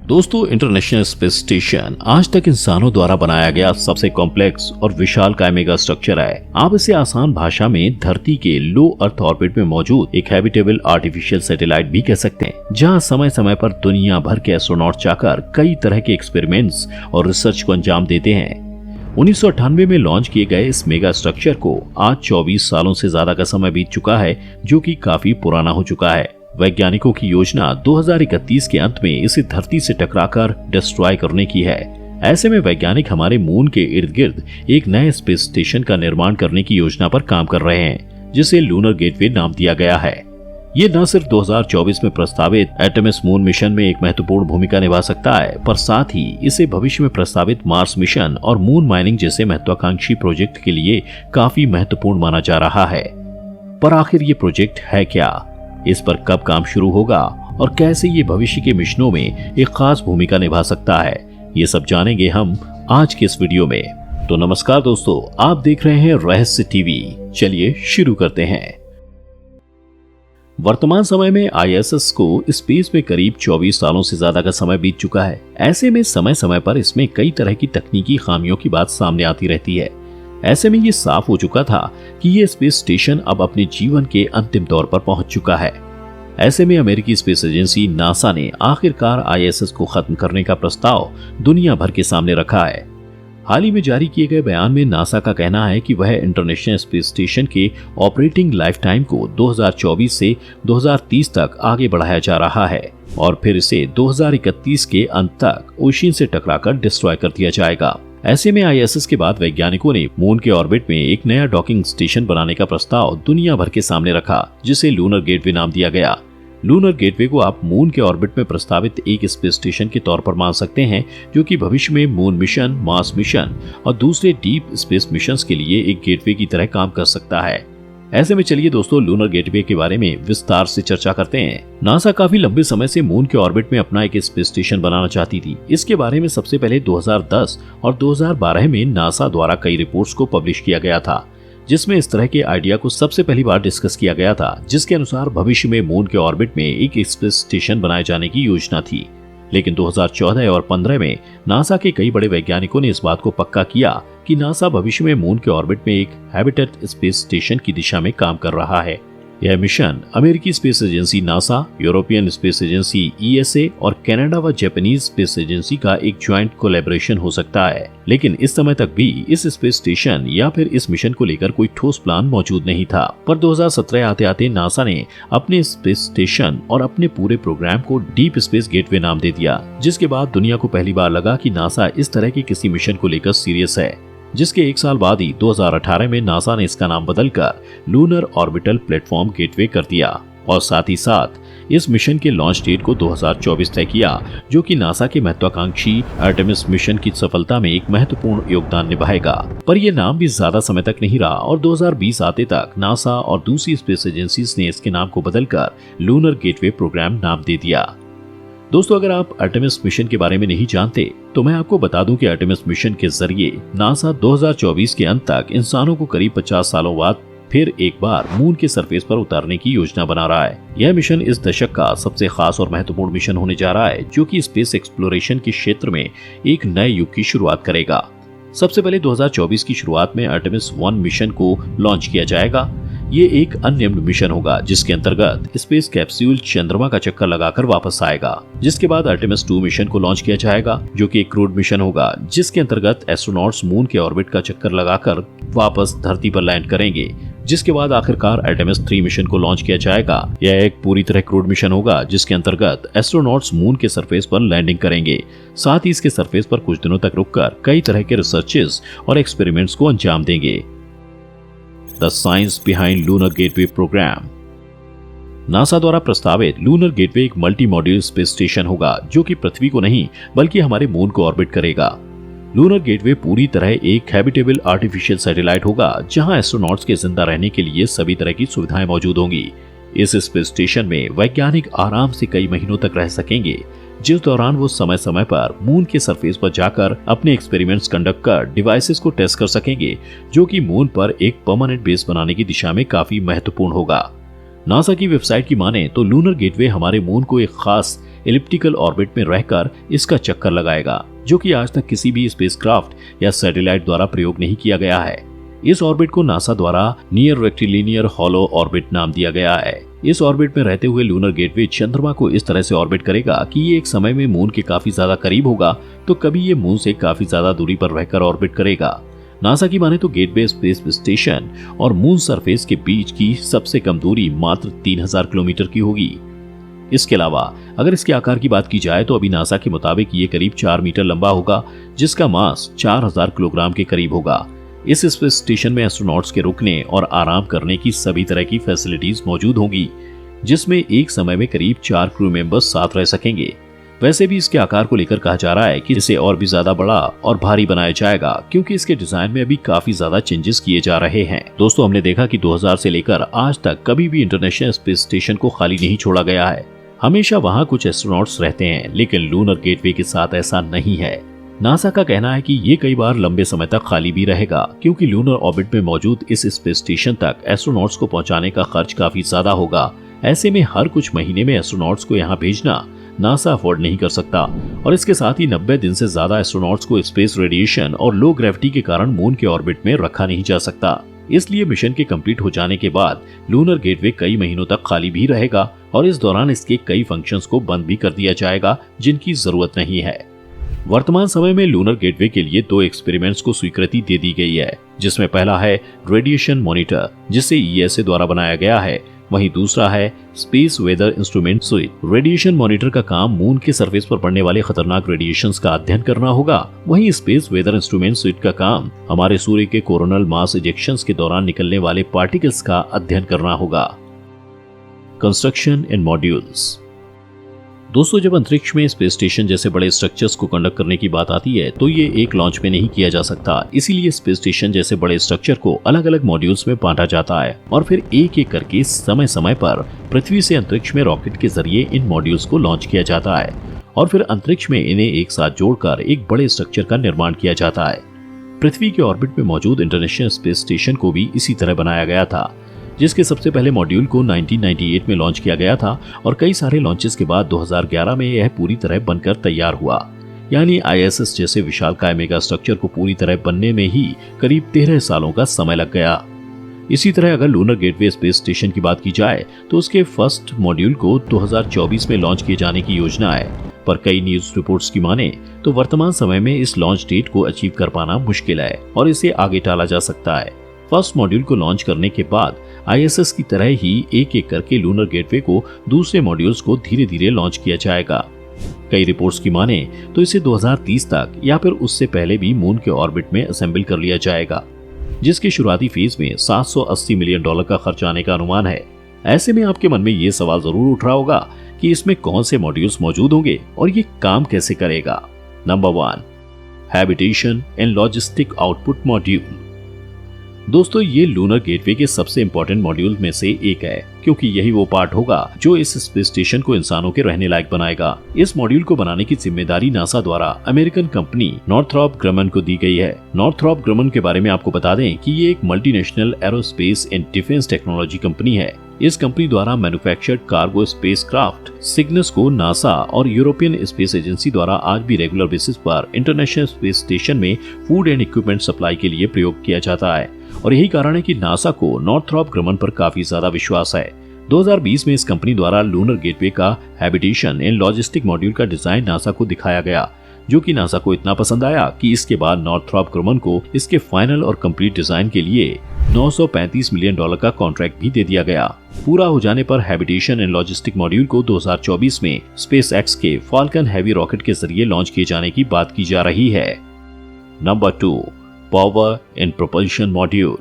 दोस्तों, international space station आज तक इंसानों द्वारा बनाया गया सबसे कॉम्प्लेक्स और विशालकाय मेगा स्ट्रक्चर है। आप इसे आसान भाषा में धरती के लो अर्थ ऑर्बिट में मौजूद एक हैबिटेबल आर्टिफिशियल सैटेलाइट भी कह सकते हैं, जहां समय समय पर दुनिया भर के एस्ट्रोनॉट जाकर कई तरह के एक्सपेरिमेंट्स और रिसर्च को अंजाम देते हैं। 1998 में लॉन्च किए गए इस मेगा स्ट्रक्चर को आज 24 सालों से ज्यादा का समय बीत चुका है, जो कि काफी पुराना हो चुका है। वैज्ञानिकों की योजना 2031 के अंत में इसे धरती से टकराकर डिस्ट्रॉय करने की है। ऐसे में वैज्ञानिक हमारे मून के इर्द गिर्द एक नए स्पेस स्टेशन का निर्माण करने की योजना पर काम कर रहे हैं, जिसे लूनर गेटवे नाम दिया गया है। ये न सिर्फ 2024 में प्रस्तावित आर्टेमिस मून मिशन में एक महत्वपूर्ण भूमिका निभा सकता है, पर साथ ही इसे भविष्य में प्रस्तावित मार्स मिशन और मून माइनिंग जैसे महत्वाकांक्षी प्रोजेक्ट के लिए काफी महत्वपूर्ण माना जा रहा है। पर आखिर ये प्रोजेक्ट है क्या, इस पर कब काम शुरू होगा और कैसे ये भविष्य के मिशनों में एक खास भूमिका निभा सकता है, ये सब जानेंगे हम आज के इस वीडियो में। तो नमस्कार दोस्तों, आप देख रहे हैं रहस्य टीवी। चलिए शुरू करते हैं। वर्तमान समय में आईएसएस को स्पेस में करीब 24 सालों से ज्यादा का समय बीत चुका है। ऐसे में समय समय पर इसमें कई तरह की तकनीकी खामियों की बात सामने आती रहती है। ऐसे में ये साफ हो चुका था कि ये स्पेस स्टेशन अब अपने जीवन के अंतिम दौर पर पहुंच चुका है। ऐसे में अमेरिकी स्पेस एजेंसी नासा ने आखिरकार आईएसएस को खत्म करने का प्रस्ताव दुनिया भर के सामने रखा है। हाल ही में जारी किए गए बयान में नासा का कहना है कि वह इंटरनेशनल स्पेस स्टेशन के ऑपरेटिंग लाइफ टाइम को 2024 से 2030 तक आगे बढ़ाया जा रहा है और फिर इसे 2031 के अंत तक ओशियन से टकराकर डिस्ट्रॉय कर दिया जाएगा। ऐसे में आईएसएस के बाद वैज्ञानिकों ने मून के ऑर्बिट में एक नया डॉकिंग स्टेशन बनाने का प्रस्ताव दुनिया भर के सामने रखा, जिसे लूनर गेटवे नाम दिया गया। लूनर गेटवे को आप मून के ऑर्बिट में प्रस्तावित एक स्पेस स्टेशन के तौर पर मान सकते हैं, जो कि भविष्य में मून मिशन, मार्स मिशन और दूसरे डीप स्पेस मिशंस के लिए एक गेटवे की तरह काम कर सकता है। ऐसे में चलिए दोस्तों, लूनर गेटवे के बारे में विस्तार से चर्चा करते हैं। नासा काफी लंबे समय से मून के ऑर्बिट में अपना एक स्पेस स्टेशन बनाना चाहती थी। इसके बारे में सबसे पहले 2010 और 2012 में नासा द्वारा कई रिपोर्ट्स को पब्लिश किया गया था, जिसमें इस तरह के आइडिया को सबसे पहली बार डिस्कस किया गया था, जिसके अनुसार भविष्य में मून के ऑर्बिट में एक स्पेस स्टेशन बनाए जाने की योजना थी। लेकिन 2014 और 15 में नासा के कई बड़े वैज्ञानिकों ने इस बात को पक्का किया कि नासा भविष्य में मून के ऑर्बिट में एक हैबिटेट स्पेस स्टेशन की दिशा में काम कर रहा है। यह मिशन अमेरिकी space agency NASA, European space agency ESA और कनाडा व जापानीज स्पेस एजेंसी का एक ज्वाइंट कोलैबोरेशन हो सकता है। लेकिन इस समय तक भी इस स्पेस स्टेशन या फिर इस मिशन को लेकर कोई ठोस प्लान मौजूद नहीं था। पर 2017 आते आते नासा ने अपने स्पेस स्टेशन और अपने पूरे प्रोग्राम को डीप स्पेस गेटवे नाम दे दिया, जिसके बाद दुनिया को पहली बार लगा कि नासा इस तरह के किसी मिशन को लेकर सीरियस है। जिसके एक साल बाद ही 2018 में नासा ने इसका नाम बदलकर लूनर ऑर्बिटल प्लेटफॉर्म गेटवे कर दिया और साथ ही साथ इस मिशन के लॉन्च डेट को 2024 तय किया, जो कि नासा के महत्वाकांक्षी आर्टेमिस मिशन की सफलता में एक महत्वपूर्ण योगदान निभाएगा। पर यह नाम भी ज्यादा समय तक नहीं रहा और 2020 आते तक नासा और दूसरी स्पेस एजेंसीज ने इसके नाम को बदलकर लूनर गेटवे प्रोग्राम नाम दे दिया। दोस्तों, अगर आप आर्टेमिस मिशन के बारे में नहीं जानते तो मैं आपको बता दूं कि आर्टेमिस मिशन के जरिए नासा 2024 के अंत तक इंसानों को करीब 50 सालों बाद फिर एक बार मून के सरफेस पर उतारने की योजना बना रहा है। यह मिशन इस दशक का सबसे खास और महत्वपूर्ण मिशन होने जा रहा है, जो कि स्पेस एक्सप्लोरेशन के क्षेत्र में एक नए युग की शुरुआत करेगा। सबसे पहले 2024 की शुरुआत में आर्टेमिस 1 मिशन को लॉन्च किया जाएगा। ये एक अननेम्ड मिशन होगा, जिसके अंतर्गत स्पेस कैप्सूल चंद्रमा का चक्कर लगाकर वापस आएगा। जिसके बाद आर्टेमिस 2 मिशन को लॉन्च किया जाएगा, जो कि एक क्रूड मिशन होगा, जिसके अंतर्गत एस्ट्रोनॉट्स मून के ऑर्बिट का चक्कर लगाकर वापस धरती पर लैंड करेंगे। जिसके बाद आखिरकार आर्टेमिस 3 मिशन को लॉन्च किया जाएगा। यह एक पूरी तरह क्रूड मिशन होगा, जिसके अंतर्गत एस्ट्रोनॉट्स मून के सरफेस पर लैंडिंग करेंगे। साथ ही इसके सरफेस पर कुछ दिनों तक रुककर कई तरह के रिसर्चेस और एक्सपेरिमेंट्स को अंजाम देंगे। The science behind lunar gateway program. NASA द्वारा प्रस्तावित लूनर गेटवे एक मल्टी मॉड्यूल स्पेस स्टेशन होगा, जो कि पृथ्वी को नहीं बल्कि हमारे मून को ऑर्बिट करेगा। लूनर गेटवे पूरी तरह एक हैबिटेबल आर्टिफिशियल सैटेलाइट होगा, जहां एस्ट्रोनॉट्स के जिंदा रहने के लिए सभी तरह की सुविधाएं मौजूद होंगी। इस स्पेस स्टेशन में वैज्ञानिक आराम से कई महीनों तक रह सकेंगे, जिस दौरान वो समय समय पर मून के सरफेस पर जाकर अपने एक्सपेरिमेंट्स कंडक्ट कर डिवाइसेस को टेस्ट कर सकेंगे, जो कि मून पर एक परमानेंट बेस बनाने की दिशा में काफी महत्वपूर्ण होगा। नासा की वेबसाइट की माने तो लूनर गेटवे हमारे मून को एक खास इलिप्टिकल ऑर्बिट में रहकर इसका चक्कर लगाएगा, जो कि आज तक किसी भी स्पेसक्राफ्ट या सैटेलाइट द्वारा प्रयोग नहीं किया गया है। इस ऑर्बिट को नासा द्वारा नियर रेक्टिलिनियर हॉलो ऑर्बिट नाम दिया गया है। इस ऑर्बिट में रहते हुए लूनर गेटवे चंद्रमा को इस तरह से ऑर्बिट करेगा कि ये एक समय में मून के काफी ज्यादा करीब होगा, तो कभी ये मून से काफी ज्यादा दूरी पर रहकर ऑर्बिट करेगा। नासा की माने तो गेटवे स्पेस स्टेशन और मून सरफेस के बीच की सबसे कम दूरी मात्र 3000 किलोमीटर की होगी। इसके अलावा अगर इसके आकार की बात की जाए तो अभी नासा के मुताबिक ये करीब 4 मीटर लंबा होगा, जिसका मास 4000 किलोग्राम के करीब होगा। इस स्पेस स्टेशन में एस्ट्रोनॉट्स के रुकने और आराम करने की सभी तरह की फैसिलिटीज मौजूद होंगी, जिसमें एक समय में करीब 4 क्रू मेंबर्स साथ रह सकेंगे। वैसे भी इसके आकार को लेकर कहा जा रहा है कि इसे और भी ज्यादा बड़ा और भारी बनाया जाएगा, क्योंकि इसके डिजाइन में अभी काफी ज्यादा चेंजेस किए जा रहे हैं। दोस्तों, हमने देखा कि 2000 से लेकर आज तक कभी भी इंटरनेशनल स्पेस स्टेशन को खाली नहीं छोड़ा गया है। हमेशा वहाँ कुछ एस्ट्रोनॉट्स रहते हैं, लेकिन लूनर गेटवे के साथ ऐसा नहीं है। नासा का कहना है कि ये कई बार लंबे समय तक खाली भी रहेगा, क्योंकि लूनर ऑर्बिट में मौजूद इस स्पेस स्टेशन तक एस्ट्रोनॉट्स को पहुंचाने का खर्च काफी ज्यादा होगा। ऐसे में हर कुछ महीने में एस्ट्रोनॉट्स को यहाँ भेजना नासा अफोर्ड नहीं कर सकता, और इसके साथ ही 90 दिन से ज्यादा एस्ट्रोनॉट्स को स्पेस रेडिएशन और लो ग्रेविटी के कारण मून के ऑर्बिट में रखा नहीं जा सकता। इसलिए मिशन के कंप्लीट हो जाने के बाद लूनर गेटवे कई महीनों तक खाली भी रहेगा, और इस दौरान इसके कई फंक्शंस को बंद भी कर दिया जाएगा जिनकी जरूरत नहीं है। वर्तमान समय में लूनर गेटवे के लिए 2 एक्सपेरिमेंट्स को स्वीकृति दे दी गई है, जिसमें पहला है रेडिएशन मॉनिटर, जिसे ईएसए द्वारा बनाया गया है। वहीं दूसरा है space weather instrument switch. Radiation monitor का काम मून के सरफेस पर पड़ने वाले खतरनाक रेडिएशंस का अध्ययन करना होगा। वहीं स्पेस वेदर इंस्ट्रूमेंट स्विच का काम हमारे सूर्य के कोरोनल मास इजेक्शंस के दौरान निकलने वाले पार्टिकल्स का अध्ययन करना होगा। Construction and modules. दोस्तों, जब अंतरिक्ष में स्पेस स्टेशन जैसे बड़े स्ट्रक्चर्स को कंडक्ट करने की बात आती है तो ये एक लॉन्च में नहीं किया जा सकता। इसीलिए स्पेस स्टेशन जैसे बड़े स्ट्रक्चर को अलग अलग मॉड्यूल्स में बांटा जाता है, और फिर एक एक करके समय समय पर पृथ्वी से अंतरिक्ष में रॉकेट के जरिए इन मॉड्यूल्स को लॉन्च किया जाता है, और फिर अंतरिक्ष में इन्हें एक साथ जोड़कर एक बड़े स्ट्रक्चर का निर्माण किया जाता है। पृथ्वी के ऑर्बिट में मौजूद इंटरनेशनल स्पेस स्टेशन को भी इसी तरह बनाया गया था, जिसके सबसे पहले मॉड्यूल को 1998 में लॉन्च किया गया था, और कई सारे लॉन्चेस के बाद 2011 में यह पूरी तरह बनकर तैयार हुआ। यानी आईएसएस जैसे विशालकाय मेगा स्ट्रक्चर को पूरी तरह बनने में ही करीब 13 सालों का समय लग गया। इसी तरह अगर लूनर गेटवे स्पेस स्टेशन की बात की जाए तो उसके फर्स्ट मॉड्यूल को 2024 में लॉन्च किए जाने की योजना है, पर कई न्यूज रिपोर्ट्स की माने तो वर्तमान समय में इस लॉन्च डेट को अचीव कर पाना मुश्किल है, और इसे आगे टाला जा सकता है। फर्स्ट मॉड्यूल को लॉन्च करने के बाद आईएसएस की तरह ही एक एक करके लूनर गेटवे को दूसरे मॉड्यूल्स को धीरे धीरे लॉन्च किया जाएगा। कई रिपोर्ट्स की माने तो इसे 2030 तक या फिर उससे पहले भी मून के ऑर्बिट में असेंबल कर लिया जाएगा, जिसके शुरुआती फेज में $780 मिलियन का खर्च आने का अनुमान है। ऐसे में आपके मन में ये सवाल जरूर उठ रहा होगा कि इसमें कौन से मॉड्यूल्स मौजूद होंगे और ये काम कैसे करेगा। Number 1, habitation and logistic output module. दोस्तों, ये लूनर गेटवे के सबसे इंपॉर्टेंट मॉड्यूल में से एक है, क्योंकि यही वो पार्ट होगा जो इस स्पेस स्टेशन को इंसानों के रहने लायक बनाएगा। इस मॉड्यूल को बनाने की जिम्मेदारी नासा द्वारा अमेरिकन कंपनी नॉर्थरॉप ग्रमन को दी गई है। नॉर्थरॉप ग्रमन के बारे में आपको बता दें कि ये एक multinational aerospace and defence technology company है। इस कंपनी द्वारा मैन्युफैक्चर्ड कार्गो स्पेसक्राफ्ट सिग्नस को नासा और यूरोपियन स्पेस एजेंसी द्वारा आज भी रेगुलर बेसिस पर इंटरनेशनल स्पेस स्टेशन में फूड एंड इक्विपमेंट सप्लाई के लिए प्रयोग किया जाता है, और यही कारण है कि नासा को नॉर्थरॉप ग्रमन पर काफी ज्यादा विश्वास है। 2020 में इस कंपनी द्वारा लूनर गेटवे का हैबिटेशन एंड लॉजिस्टिक मॉड्यूल का डिजाइन नासा को दिखाया गया, जो कि नासा को इतना पसंद आया कि इसके बाद नॉर्थरॉप ग्रमन को इसके फाइनल और कंप्लीट डिजाइन के लिए $935 मिलियन का कॉन्ट्रैक्ट भी दे दिया गया। पूरा हो जाने पर हैबिटेशन एंड लॉजिस्टिक मॉड्यूल को 2024 में स्पेसएक्स के फाल्कन हैवी रॉकेट के जरिए लॉन्च किए जाने की बात की जा रही है। Number 2, power and propulsion module.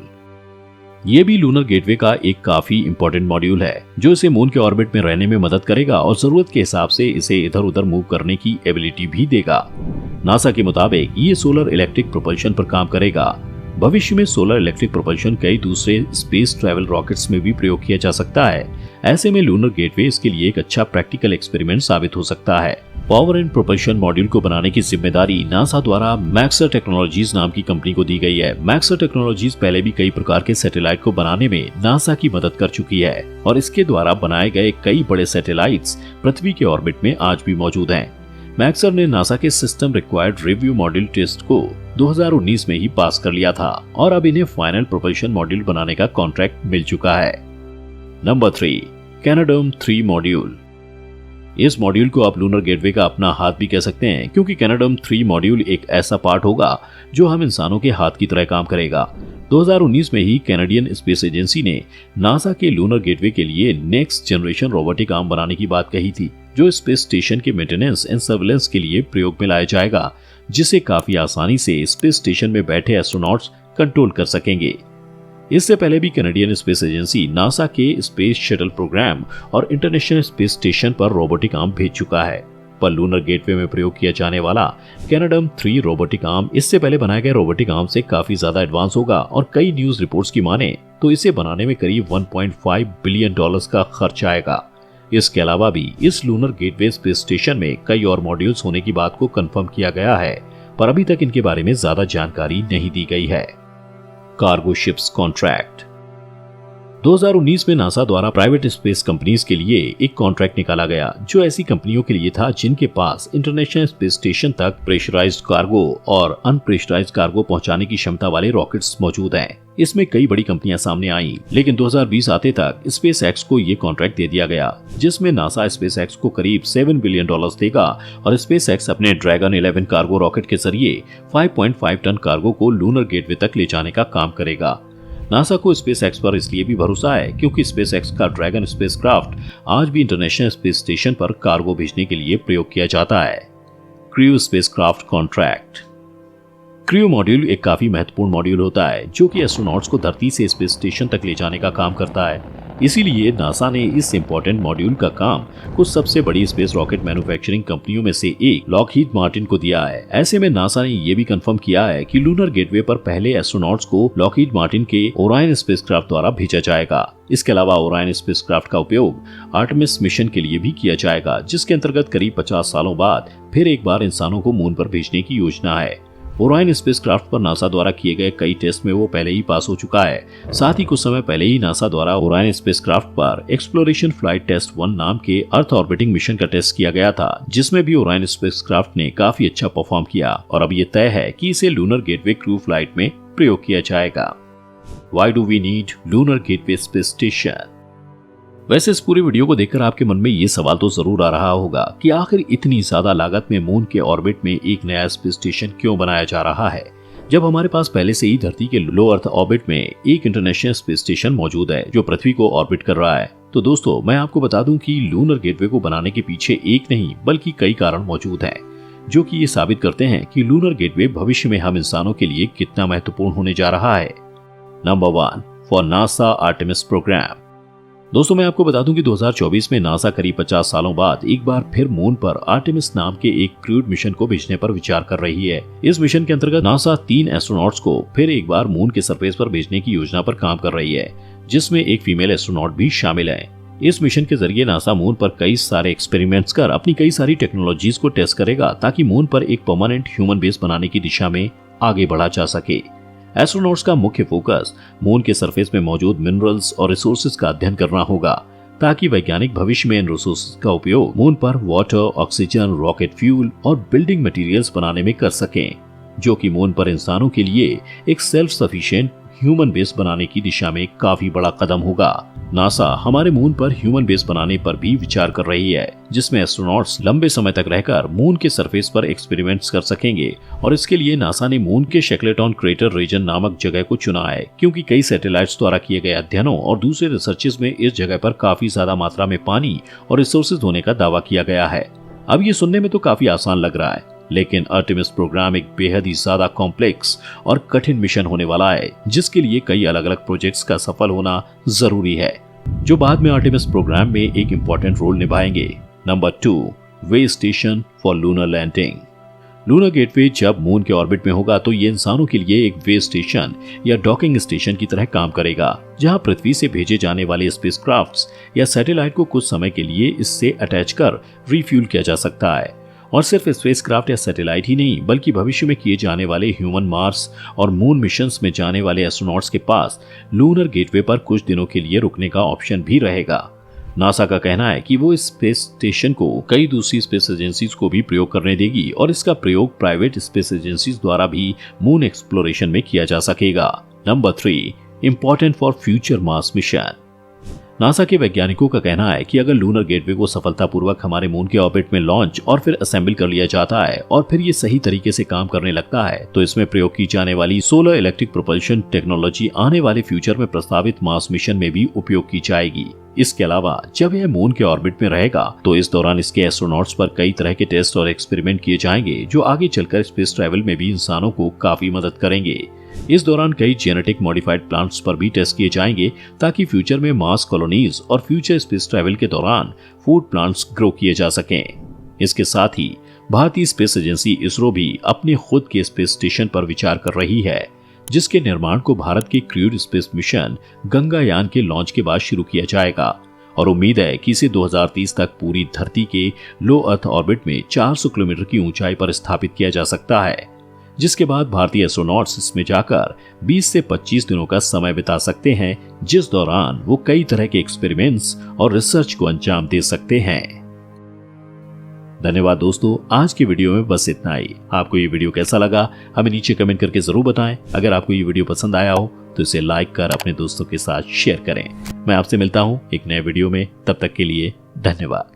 ये भी लूनर गेटवे का एक काफी इंपॉर्टेंट मॉड्यूल है, जो इसे मून के ऑर्बिट में रहने में मदद करेगा और जरूरत के हिसाब से इसे इधर उधर मूव करने की एबिलिटी भी देगा। नासा के मुताबिक ये सोलर इलेक्ट्रिक प्रोपल्शन पर काम करेगा। भविष्य में सोलर इलेक्ट्रिक प्रोपल्शन कई दूसरे स्पेस ट्रैवल रॉकेट्स में भी प्रयोग किया जा सकता है। ऐसे में लूनर गेटवे इसके लिए एक अच्छा प्रैक्टिकल एक्सपेरिमेंट साबित हो सकता है। पावर एंड प्रोपल्शन मॉड्यूल को बनाने की जिम्मेदारी नासा द्वारा मैक्सर टेक्नोलॉजीज नाम की कंपनी को दी गई है। मैक्सर टेक्नोलॉजीज पहले भी कई प्रकार के सैटेलाइट को बनाने में नासा की मदद कर चुकी है और इसके द्वारा बनाए गए कई बड़े सैटेलाइट्स पृथ्वी के ऑर्बिट में आज भी मौजूद हैं। मैक्सर ने नासा के system required review module test को 2019 में ही पास कर लिया था और अब इन्हें फाइनल प्रोपल्शन मॉड्यूल बनाने का कॉन्ट्रैक्ट मिल चुका है। Number 3, Canadarm module. इस मॉड्यूल को आप लूनर गेटवे का अपना हाथ भी कह सकते हैं, क्योंकि कैनाडाम-3 मॉड्यूल एक ऐसा पार्ट होगा जो हम इंसानों के हाथ की तरह काम करेगा। 2019 में ही कैनेडियन स्पेस एजेंसी ने नासा के लूनर गेटवे के लिए नेक्स्ट जनरेशन रोबोटिक आर्म बनाने की बात कही थी, जो स्पेस स्टेशन के मेंटेनेंस एंड सर्वेलेंस के लिए प्रयोग में लाया जाएगा, जिसे काफी आसानी से स्पेस स्टेशन में बैठे एस्ट्रोनॉट्स कंट्रोल कर सकेंगे। इससे पहले भी कैनेडियन स्पेस एजेंसी नासा के स्पेस शटल प्रोग्राम और इंटरनेशनल स्पेस स्टेशन पर रोबोटिक आर्म भेज चुका है, पर लूनर गेटवे में प्रयोग किया जाने वाला कैनाडाम-3 रोबोटिक आर्म इससे पहले बनाए गए रोबोटिक आर्म से काफी ज्यादा एडवांस होगा और कई न्यूज रिपोर्ट्स की माने तो इसे बनाने में करीब $1.5 बिलियन का खर्च आएगा। इसके अलावा भी इस लूनर गेटवे स्पेस स्टेशन में कई और मॉड्यूल्स होने की बात को कंफर्म किया गया है, पर अभी तक इनके बारे में ज्यादा जानकारी नहीं दी गई है। Cargo ships contract. 2019 में नासा द्वारा प्राइवेट स्पेस कंपनीज के लिए एक कॉन्ट्रैक्ट निकाला गया, जो ऐसी कंपनियों के लिए था जिनके पास इंटरनेशनल स्पेस स्टेशन तक प्रेशराइज्ड कार्गो और अनप्रेशराइज्ड कार्गो पहुंचाने की क्षमता वाले रॉकेट्स मौजूद हैं। इसमें कई बड़ी कंपनियां सामने आईं, लेकिन 2020 आते तक स्पेस एक्स को ये कॉन्ट्रैक्ट दे दिया गया, जिसमें नासा स्पेस एक्स को करीब $7 बिलियन देगा और स्पेस एक्स अपने ड्रैगन 11 कार्गो रॉकेट के जरिए 5.5 टन कार्गो को लूनर गेटवे तक ले जाने का काम करेगा। नासा को स्पेस एक्स पर इसलिए भी भरोसा है क्योंकि स्पेस एक्स का ड्रैगन स्पेसक्राफ्ट आज भी इंटरनेशनल स्पेस स्टेशन पर कार्गो भेजने के लिए प्रयोग किया जाता है। Crew spacecraft contract. Crew module एक काफी महत्वपूर्ण मॉड्यूल होता है जो कि एस्ट्रोनॉट्स को धरती से स्पेस स्टेशन तक ले जाने का काम करता है। इसीलिए नासा ने इस इंपॉर्टेंट मॉड्यूल का काम कुछ सबसे बड़ी स्पेस रॉकेट मैन्युफैक्चरिंग कंपनियों में से एक लॉकहीड मार्टिन को दिया है। ऐसे में नासा ने यह भी कंफर्म किया है कि लूनर गेटवे पर पहले एस्ट्रोनॉट्स को लॉकहीड मार्टिन के ओरायन स्पेसक्राफ्ट द्वारा भेजा जाएगा। इसके अलावा ओरायन स्पेसक्राफ्ट का उपयोग आर्टेमिस मिशन के लिए भी किया जाएगा, जिसके अंतर्गत करीब 50 सालों बाद फिर एक बार इंसानों को मून पर भेजने की योजना है। ओरायन स्पेसक्राफ्ट पर नासा द्वारा किए गए कई टेस्ट में वो पहले ही पास हो चुका है। साथ ही कुछ समय पहले ही नासा द्वारा ओरायन स्पेसक्राफ्ट पर एक्सप्लोरेशन फ्लाइट टेस्ट 1 नाम के अर्थ ऑर्बिटिंग मिशन का टेस्ट किया गया था, जिसमें भी ओरायन स्पेसक्राफ्ट ने काफी अच्छा परफॉर्म किया और अब ये तय है कि इसे लूनर गेटवे क्रू फ्लाइट में प्रयोग किया जाएगा। Why do we need lunar gateway space station? वैसे इस पूरे वीडियो को देखकर आपके मन में ये सवाल तो जरूर आ रहा होगा कि आखिर इतनी ज्यादा लागत में मून के ऑर्बिट में एक नया स्पेस स्टेशन क्यों बनाया जा रहा है, जब हमारे पास पहले से ही धरती के लो अर्थ ऑर्बिट में एक इंटरनेशनल स्पेस स्टेशन मौजूद है जो पृथ्वी को ऑर्बिट कर रहा है। तो दोस्तों, मैं आपको बता दूं कि लूनर गेटवे को बनाने के पीछे एक नहीं बल्कि कई कारण मौजूद हैं, जो कि ये साबित करते हैं कि लूनर गेटवे भविष्य में हम इंसानों के लिए कितना महत्वपूर्ण होने जा रहा है। Number 1, for NASA Artemis program. दोस्तों, मैं आपको बता दूं कि 2024 में नासा करीब 50 सालों बाद एक बार फिर मून पर आर्टेमिस नाम के एक क्रूड मिशन को भेजने पर विचार कर रही है। इस मिशन के अंतर्गत नासा 3 एस्ट्रोनॉट्स को फिर एक बार मून के सरफेस पर भेजने की योजना पर काम कर रही है, जिसमें एक फीमेल एस्ट्रोनॉट भी शामिल है। इस मिशन के जरिए नासा मून पर कई सारे एक्सपेरिमेंट्स कर अपनी कई सारी टेक्नोलॉजीज को टेस्ट करेगा, ताकि मून पर एक परमानेंट ह्यूमन बेस बनाने की दिशा में आगे बढ़ा जा सके। एस्ट्रोनॉट्स का मुख्य फोकस मून के सरफेस में मौजूद मिनरल्स और रिसोर्सेज का अध्ययन करना होगा, ताकि वैज्ञानिक भविष्य में इन रिसोर्सेज का उपयोग मून पर वाटर, ऑक्सीजन, रॉकेट फ्यूल और बिल्डिंग मटेरियल्स बनाने में कर सकें, जो कि मून पर इंसानों के लिए एक सेल्फ सफिशिएंट ह्यूमन बेस बनाने की दिशा में काफी बड़ा कदम होगा। नासा हमारे मून पर ह्यूमन बेस बनाने पर भी विचार कर रही है, जिसमें एस्ट्रोनॉट्स लंबे समय तक रहकर मून के सरफेस पर एक्सपेरिमेंट्स कर सकेंगे। और इसके लिए नासा ने मून के शेकलेटन क्रेटर रीजन नामक जगह को चुना है, क्योंकि कई सैटेलाइट्स द्वारा किए गए अध्ययनों और दूसरे रिसर्चेस में इस जगह पर काफी ज्यादा मात्रा में पानी और रिसोर्सेज होने का दावा किया गया है। अब ये सुनने में तो काफी आसान लग रहा है, लेकिन आर्टेमिस प्रोग्राम एक बेहद ही ज्यादा कॉम्प्लेक्स और कठिन मिशन होने वाला है, जिसके लिए कई अलग अलग प्रोजेक्ट्स का सफल होना जरूरी है, जो बाद में आर्टेमिस प्रोग्राम में एक इम्पोर्टेंट रोल निभाएंगे। Number 2, way station for lunar landing. Lunar gateway जब मून के ऑर्बिट में होगा तो ये इंसानों के लिए एक वे स्टेशन या डॉकिंग स्टेशन की तरह काम करेगा, जहां पृथ्वी से भेजे जाने वाले स्पेसक्राफ्ट्स या सैटेलाइट को कुछ समय के लिए इससे अटैच कर रिफ्यूल किया जा सकता है। और सिर्फ स्पेसक्राफ्ट या सैटेलाइट ही नहीं, बल्कि भविष्य में किए जाने वाले ह्यूमन मार्स और मून मिशंस में जाने वाले एस्ट्रोनॉट्स के पास लूनर गेटवे पर कुछ दिनों के लिए रुकने का ऑप्शन भी रहेगा। नासा का कहना है कि वो इस स्पेस स्टेशन को कई दूसरी स्पेस एजेंसीज को भी प्रयोग करने देगी और इसका प्रयोग प्राइवेट स्पेस एजेंसीज द्वारा भी मून एक्सप्लोरेशन में किया जा सकेगा। Number 3, important for future Mars mission. NASA के वैज्ञानिकों का कहना है कि अगर लूनर गेटवे को सफलतापूर्वक हमारे मून के ऑर्बिट में लॉन्च और फिर असेंबल कर लिया जाता है और फिर ये सही तरीके से काम करने लगता है, तो इसमें प्रयोग की जाने वाली सोलर इलेक्ट्रिक प्रोपल्शन टेक्नोलॉजी आने वाले फ्यूचर में प्रस्तावित मार्स मिशन में भी उपयोग की जाएगी। इसके अलावा जब यह मून के ऑर्बिट में रहेगा तो इस दौरान इसके एस्ट्रोनॉट्स पर कई तरह के टेस्ट और एक्सपेरिमेंट किए जाएंगे, जो आगे चलकर स्पेस ट्रैवल में भी इंसानों को काफी मदद करेंगे। इस दौरान कई जेनेटिक मॉडिफाइड प्लांट्स पर भी टेस्ट किए जाएंगे, ताकि फ्यूचर में मार्स कॉलोनीज और फ्यूचर स्पेस ट्रैवल के दौरान फूड प्लांट्स ग्रो किए जा सकें। इसके साथ ही भारतीय स्पेस एजेंसी इसरो भी अपने खुद के स्पेस स्टेशन पर विचार कर रही है, जिसके निर्माण को भारत के क्रूड स्पेस मिशन गंगायान के लॉन्च के बाद शुरू किया जाएगा और उम्मीद है कि इसे 2030 तक पूरी धरती के लो अर्थ ऑर्बिट में 400 किलोमीटर की ऊंचाई पर स्थापित किया जा सकता है, जिसके बाद भारतीय एस्ट्रोनॉट्स इसमें जाकर 20 से 25 दिनों का समय बिता सकते हैं, जिस दौरान वो कई तरह के एक्सपेरिमेंट्स और रिसर्च को अंजाम दे सकते हैं। धन्यवाद दोस्तों, आज की वीडियो में बस इतना ही। आपको ये वीडियो कैसा लगा हमें नीचे कमेंट करके जरूर बताएं। अगर आपको ये वीडियो पसंद आया हो तो इसे लाइक कर अपने दोस्तों के साथ शेयर करें। मैं आपसे मिलता हूं एक नए वीडियो में, तब तक के लिए धन्यवाद।